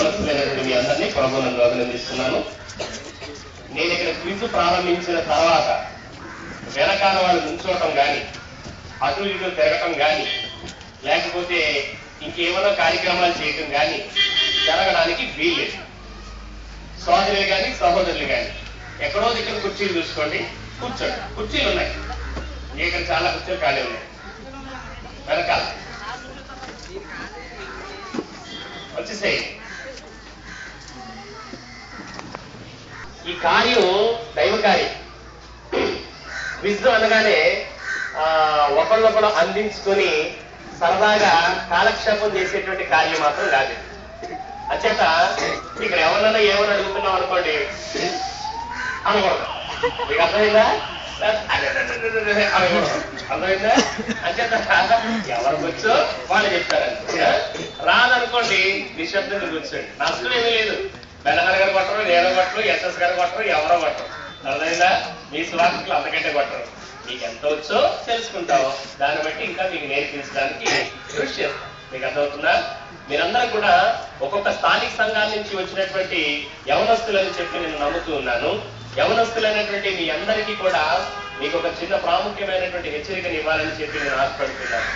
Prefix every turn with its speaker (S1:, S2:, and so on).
S1: యవనస్తులైనటువంటి మీ అందరినీ ప్రభువునందు అభినందిస్తున్నాను. నేను ఇక్కడ క్విజ్ ప్రారంభించిన తర్వాత వెనకాల వాళ్ళు నుంచోవటం కానీ, అటు ఇటు తిరగటం కానీ, లేకపోతే ఇంకేమైనా కార్యక్రమాలు చేయటం కానీ జరగడానికి వీల్లేదు. సోదరులు కానీ సహోదరులు కానీ ఎక్కడో దగ్గర కుర్చీలు చూసుకోండి, కూర్చోండి. కుర్చీలు ఉన్నాయి, ఇక్కడ చాలా కుర్చీలు ఖాళీ ఉన్నాయి. వెనకాల వచ్చేసేయండి. ఈ కార్యం దైవ కార్యం. క్విజ్ అనగానే ఒకళ్ళొకళ్ళు అందించుకొని సరదాగా కాలక్షేపం చేసేటువంటి కార్యం మాత్రం కాదు. అచేత ఇక్కడ ఎవరన్నా ఏమని అడుగుతున్నాం అనుకోండి అనకూడదు. మీకు అర్థమైందా? అర్థమైందా? అంచేత ఎవరికి వచ్చో వాళ్ళు చెప్తారంటే, రాదనుకోండి నిశ్శబ్దంగా కూర్చోండి. నష్టం ఏమీ లేదు. బెనహర్ గారు కొట్టరు, నేను కొట్టరు, ఎస్ఎస్ గారు కొట్టరు, ఎవరో కొట్టరు. అర్థమైందా? మీ స్వార్థకులు అంతకంటే కొట్టరు. మీకు ఎంత వచ్చో తెలుసుకుంటావు, దాన్ని బట్టి ఇంకా మీకు నేర్పించడానికి కృషి చేస్తాం. మీకు అర్థమవుతుందా? మీరందరూ కూడా ఒక్కొక్క స్థానిక సంఘాల నుంచి వచ్చినటువంటి యవనస్తులని చెప్పి నేను నమ్ముతూ ఉన్నాను. యవనస్తులైనటువంటి మీ అందరికీ కూడా మీకు ఒక చిన్న ప్రాముఖ్యమైనటువంటి హెచ్చరికను ఇవ్వాలని చెప్పి నేను ఆశపడుతున్నాను.